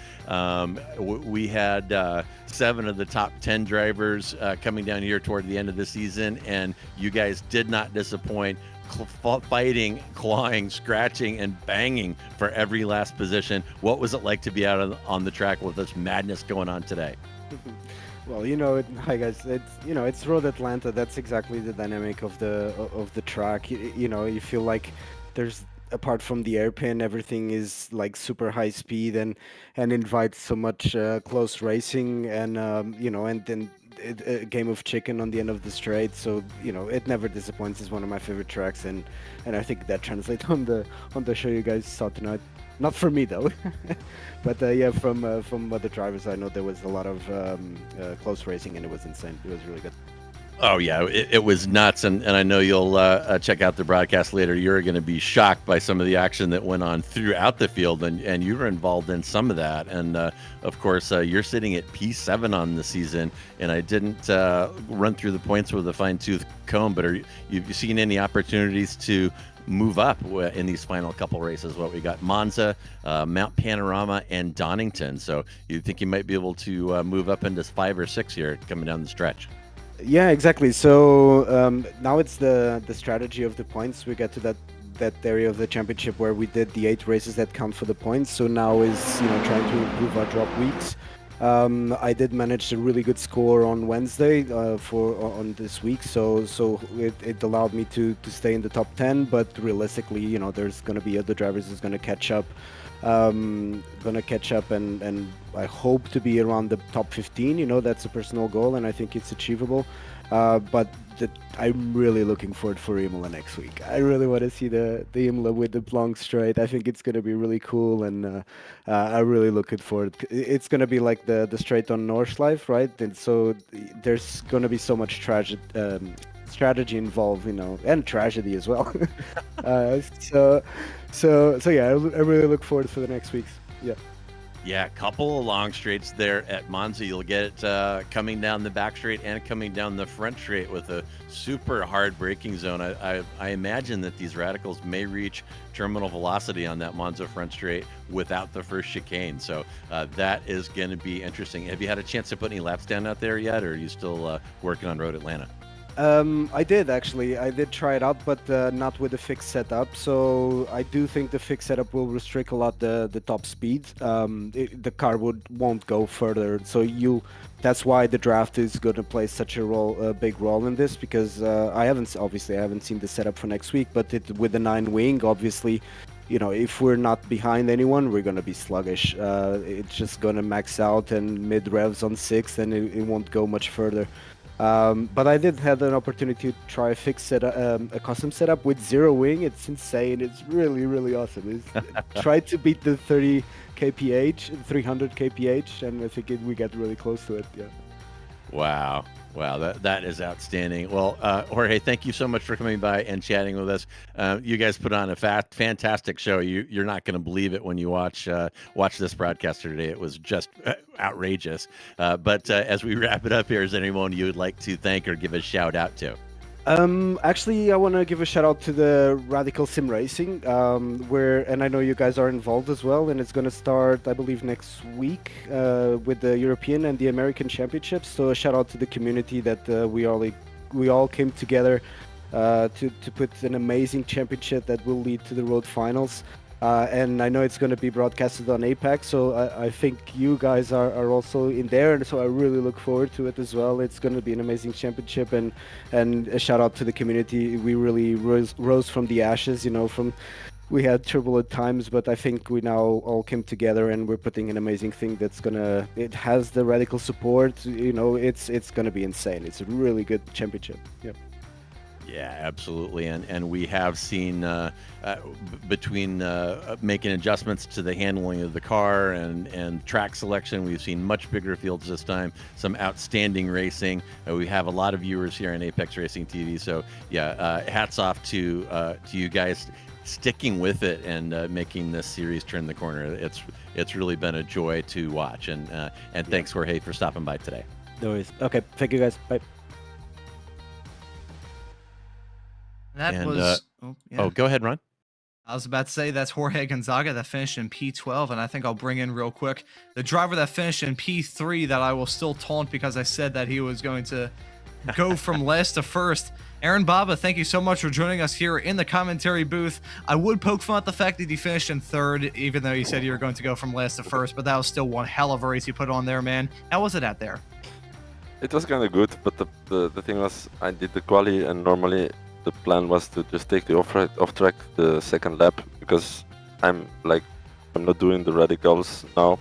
We had 7 of the top 10 drivers coming down here toward the end of the season, and you guys did not disappoint. Fighting, clawing, scratching, and banging for every last position. What was it like to be out on the track with this madness going on today? Well, hi guys. It's Road Atlanta. That's exactly the dynamic of the track. You feel like there's, apart from the airpin, everything is like super high speed and invites so much close racing, and and then a game of chicken on the end of the straight. So it never disappoints. It's one of my favorite tracks, and I think that translates on the show you guys saw tonight. Not for me though, but yeah, from other drivers I know there was a lot of close racing, and it was insane. It was really good. Oh yeah, it was nuts, and I know you'll check out the broadcast later. You're going to be shocked by some of the action that went on throughout the field, and you were involved in some of that. And of course, you're sitting at P7 on the season, and I didn't run through the points with a fine-tooth comb, but you seen any opportunities to move up in these final couple races? What we got: Monza, Mount Panorama, and Donington. So you think you might be able to move up into 5 or 6 here coming down the stretch? Yeah, exactly. So now it's the strategy of the points. We get to that area of the championship where we did the 8 races that count for the points. So now is trying to improve our drop weeks. I did manage a really good score on Wednesday on this week, so it allowed me to stay in the top 10. But realistically, there's going to be other drivers who's going to catch up. And I hope to be around the top 15. That's a personal goal, and I think it's achievable. But I'm really looking forward for Imola next week. I really want to see the Imola with the long straight. I think it's going to be really cool, and I'm really looking forward. It's going to be like the straight on Nordschleife, right? And so there's going to be so much strategy involved, and tragedy as well. So yeah, I really look forward for the next weeks. Yeah. Yeah, a couple of long straights there at Monza. You'll get it coming down the back straight and coming down the front straight with a super hard braking zone. I imagine that these radicals may reach terminal velocity on that Monza front straight without the first chicane. So that is going to be interesting. Have you had a chance to put any laps down out there yet, or are you still working on Road Atlanta? I did actually. I did try it out, but not with a fixed setup. So I do think the fixed setup will restrict a lot the top speed. The car won't go further. So that's why the draft is going to play such a big role in this, because I haven't seen the setup for next week. But with the 9 wing, obviously, if we're not behind anyone, we're going to be sluggish. It's just going to max out and mid revs on 6, and it won't go much further. But I did have an opportunity to try a custom setup with 0 wing. It's insane. It's really, really awesome. Try to beat the 30 kph, 300 kph, and I think we get really close to it. Yeah. Wow, that is outstanding. Well, Jorge, thank you so much for coming by and chatting with us. You guys put on a fantastic show. You're not going to believe it when you watch this broadcaster today. It was just outrageous. But as we wrap it up here, is there anyone you would like to thank or give a shout out to? Actually, I want to give a shout out to the Radical Sim Racing, and I know you guys are involved as well, and it's going to start, I believe, next week with the European and the American Championships. So a shout out to the community that we all came together to put an amazing championship that will lead to the road finals. And I know it's going to be broadcasted on Apex, so I think you guys are also in there, and so I really look forward to it as well. It's going to be an amazing championship, and a shout out to the community. We really rose from the ashes, we had turbulent times, but I think we now all came together, and we're putting an amazing thing it has the Radical support. It's going to be insane. It's a really good championship. Yep. Yeah, absolutely, and we have seen between making adjustments to the handling of the car and track selection, we've seen much bigger fields this time. Some outstanding racing. We have a lot of viewers here on Apex Racing TV. So yeah, hats off to you guys sticking with it and making this series turn the corner. It's really been a joy to watch, and thanks, Jorge, for stopping by today. No worries. Okay, thank you guys. Bye. That was. Oh, go ahead, Ron. I was about to say that's Jorge Gonzaga that finished in P12, and I think I'll bring in real quick the driver that finished in P3 that I will still taunt because I said that he was going to go from last to first. Aaron Baba, thank you so much for joining us here in the commentary booth. I would poke fun at the fact that he finished in third, even though you said you were going to go from last to first, but that was still one hell of a race you put on there, man. How was it out there? It was kind of good, but the thing was, I did the quali, and normally the plan was to just take the off track the second lap, because I'm not doing the radicals now.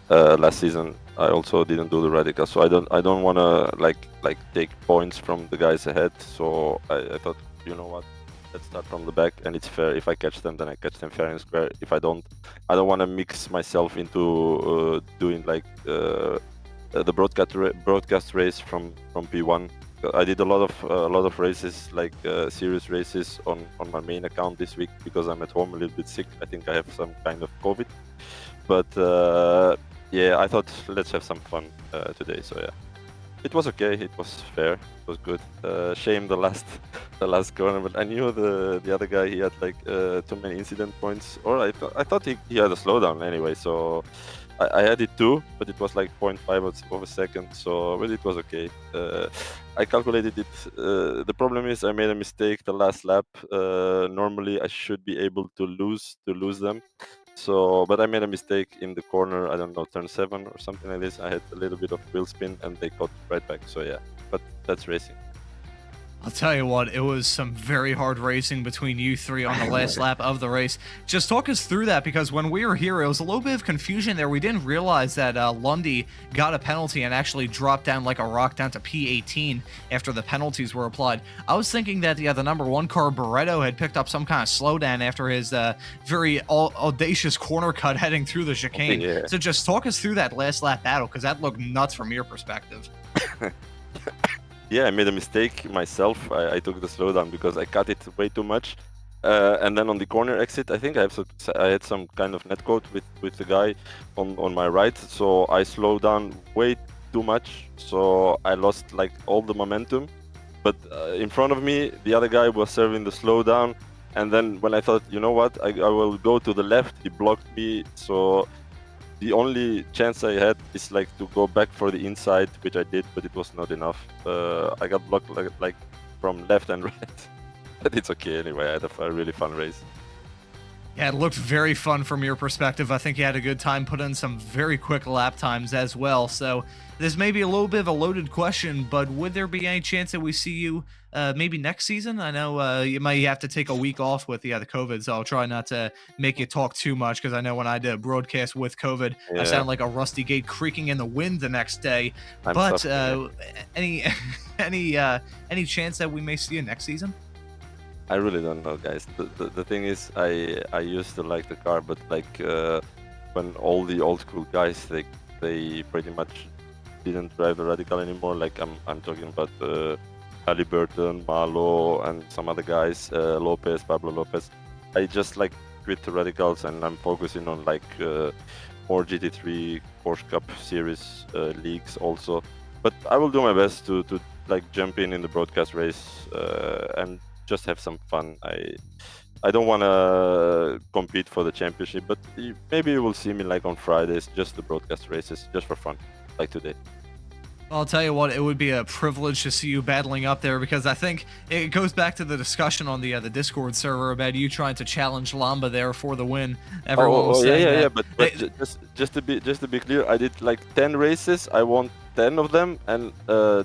Last season I also didn't do the radicals, so I don't want to like take points from the guys ahead. So I thought, you know what, let's start from the back, and it's fair. If I catch them, then I catch them fair and square. If I don't want to mix myself into doing like the broadcast race from P1. I did a lot of races, like serious races on my main account this week because I'm at home a little bit sick. I think I have some kind of COVID, but yeah, I thought let's have some fun today. So yeah, it was okay. It was fair. It was good. Shame the last corner, but I knew the other guy, he had like too many incident points, or I thought he had a slowdown anyway. So I had it too, but it was like 0.5 of a second, so but it was okay. I calculated it. The problem is I made a mistake the last lap. Normally I should be able to lose them. So, but I made a mistake in the corner. I don't know, turn 7 or something like this. I had a little bit of wheel spin, and they got right back. So yeah, but that's racing. I'll tell you what, it was some very hard racing between you three on the last lap of the race. Just talk us through that, because when we were here, it was a little bit of confusion there. We didn't realize that Lundy got a penalty and actually dropped down like a rock down to P18 after the penalties were applied. I was thinking that the number 1 car, Barretto, had picked up some kind of slowdown after his very audacious corner cut heading through the chicane. Yeah. So just talk us through that last lap battle, because that looked nuts from your perspective. Yeah, I made a mistake myself. I took the slowdown because I cut it way too much. And then on the corner exit, I think I had some kind of netcode with the guy on my right. So I slowed down way too much. So I lost like all the momentum. But in front of me, the other guy was serving the slowdown. And then when I thought, you know what, I will go to the left, he blocked me. So the only chance I had is like to go back for the inside, which I did, but it was not enough. I got blocked like from left and right, but it's okay anyway. I had a really fun race. Yeah, it looked very fun from your perspective. I think you had a good time, put in some very quick lap times as well. So this may be a little bit of a loaded question, but would there be any chance that we see you maybe next season? I know you might have to take a week off with the COVID, so I'll try not to make you talk too much, because I know when I did a broadcast with COVID, I sound like a rusty gate creaking in the wind the next day. But any chance that we may see you next season? I really don't know, guys. The thing is, I used to like the car, but like when all the old school guys, they pretty much didn't drive the Radical anymore. Like I'm talking about Halliburton, Malo, and some other guys, Pablo Lopez. I just like quit the Radicals, and I'm focusing on like more GT3 Porsche Cup Series leagues also. But I will do my best to like jump in the broadcast race and just have some fun. I don't want to compete for the championship, but maybe you will see me like on Fridays, just the broadcast races, just for fun, like today. I'll tell you what, it would be a privilege to see you battling up there, because I think it goes back to the discussion on the Discord server about you trying to challenge Lamba there for the win. Everyone was saying yeah, that. but just to be clear, I did like 10 races. I won 10 of them, and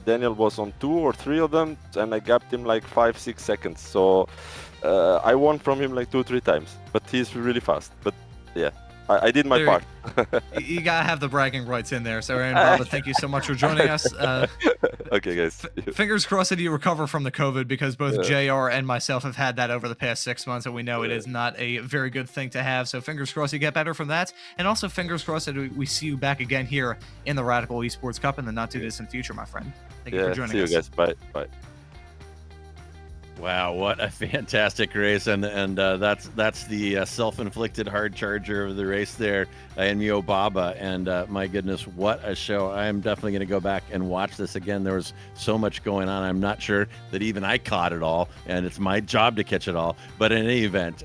Daniel was on 2 or 3 of them, and I gapped him like 5-6 seconds. So I won from him like 2-3 times, but he's really fast. But yeah, I did my part. You gotta have the bragging rights in there. So Aaron Baba, thank you so much for joining us. Okay, guys. Fingers crossed that you recover from the COVID, because both JR and myself have had that over the past 6 months, and we know it is not a very good thing to have. So fingers crossed you get better from that, and also fingers crossed that we see you back again here in the Radical Esports Cup in the not too distant future, my friend. Thank you for joining us. See you guys. Bye. Wow, what a fantastic race, and that's the self-inflicted hard charger of the race there, in Mio Baba, and my goodness, what a show. I'm definitely going to go back and watch this again. There was so much going on. I'm not sure that even I caught it all, and it's my job to catch it all, but in any event,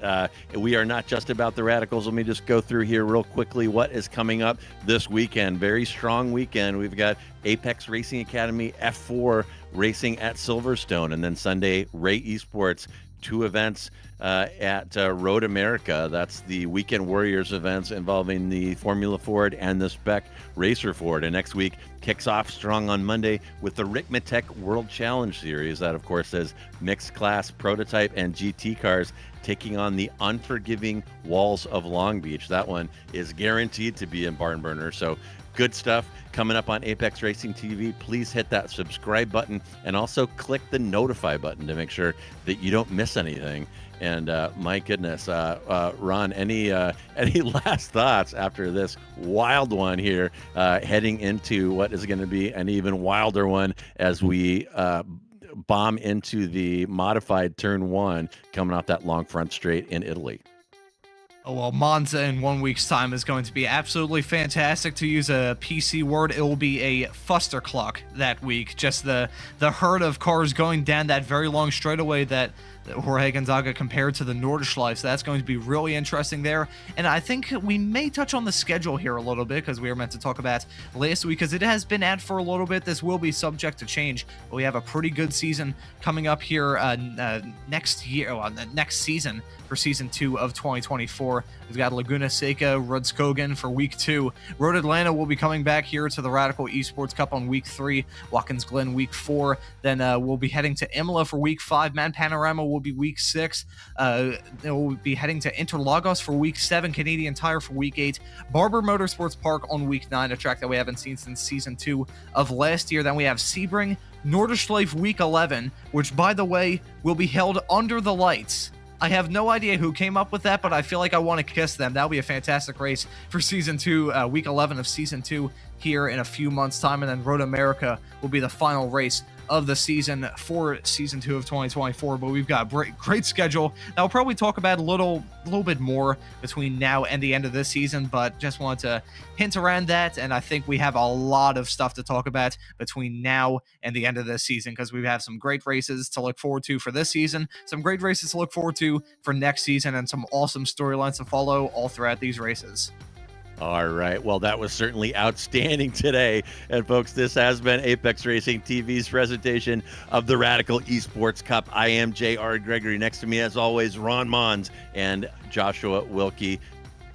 we are not just about the Radicals. Let me just go through here real quickly what is coming up this weekend. Very strong weekend. We've got Apex Racing Academy F4 racing at Silverstone, and then Sunday Ray Esports, 2 events at Road America. That's the Weekend Warriors events involving the Formula Ford and the Spec Racer Ford. And next week kicks off strong on Monday with the Rikmatech World Challenge Series. That, of course, is mixed class prototype and GT cars taking on the unforgiving Walls of Long Beach. That one is guaranteed to be in barn burner. So good stuff coming up on Apex Racing TV. Please hit that subscribe button and also click the notify button to make sure that you don't miss anything. And my goodness, Ron, any last thoughts after this wild one here, heading into what is going to be an even wilder one as we bomb into the modified turn 1 coming off that long front straight in Italy? Oh, well, Monza in 1 week's time is going to be absolutely fantastic. To use a PC word, it will be a fustercluck that week. Just the herd of cars going down that very long straightaway that Jorge Gonzaga compared to the Nordschleife, so that's going to be really interesting there. And I think we may touch on the schedule here a little bit, because we were meant to talk about last week, because it has been out for a little bit. This will be subject to change, but we have a pretty good season coming up here next year, next season, for Season 2 of 2024. We've got Laguna Seca, Rudskogen for Week 2. Road Atlanta will be coming back here to the Radical Esports Cup on Week 3. Watkins Glen Week 4. Then we'll be heading to Imola for Week 5. Man Panorama will be Week 6. We'll be heading to Interlagos for Week 7. Canadian Tire for Week 8. Barber Motorsports Park on Week 9, a track that we haven't seen since Season 2 of last year. Then we have Sebring, Norderschleife Week 11, which, by the way, will be held under the lights. I have no idea who came up with that, but I feel like I want to kiss them. That'll be a fantastic race for Season 2, Week 11 of Season 2 here in a few months' time. And then Road America will be the final race of the season for Season 2 of 2024. But we've got a great schedule that we'll probably talk about a little bit more between now and the end of this season, but just wanted to hint around that. And I think we have a lot of stuff to talk about between now and the end of this season, because we have some great races to look forward to for this season, some great races to look forward to for next season, and some awesome storylines to follow all throughout these races. All right. Well, that was certainly outstanding today. And folks, this has been Apex Racing TV's presentation of the Radical Esports Cup. I am J.R. Gregory. Next to me, as always, Ron Mons and Joshua Wilkie,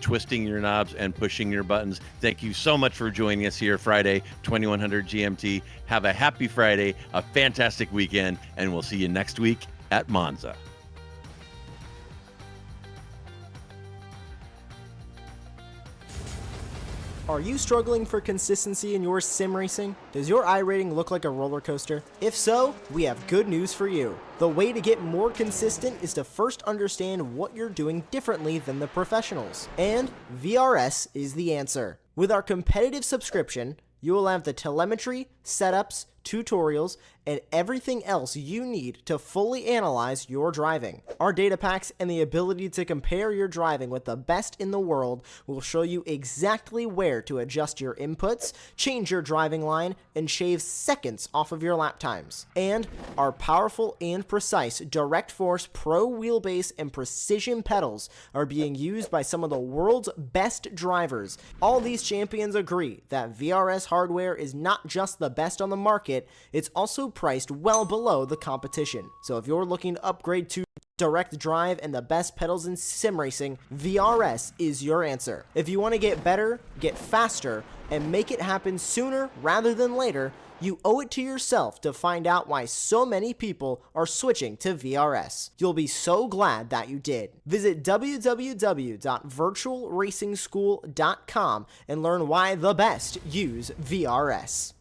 twisting your knobs and pushing your buttons. Thank you so much for joining us here Friday, 2100 GMT. Have a happy Friday, a fantastic weekend, and we'll see you next week at Monza. Are you struggling for consistency in your sim racing? Does your iRating look like a roller coaster? If so, we have good news for you. The way to get more consistent is to first understand what you're doing differently than the professionals. And VRS is the answer. With our competitive subscription, you will have the telemetry, setups, tutorials, and everything else you need to fully analyze your driving. Our data packs and the ability to compare your driving with the best in the world will show you exactly where to adjust your inputs, change your driving line, and shave seconds off of your lap times. And our powerful and precise Direct Force Pro wheelbase and precision pedals are being used by some of the world's best drivers. All these champions agree that VRS hardware is not just the best on the market, it's also priced well below the competition. So if you're looking to upgrade to direct drive and the best pedals in sim racing, VRS is your answer. If you want to get better, get faster, and make it happen sooner rather than later, you owe it to yourself to find out why so many people are switching to VRS. You'll be so glad that you did. Visit www.virtualracingschool.com and learn why the best use VRS.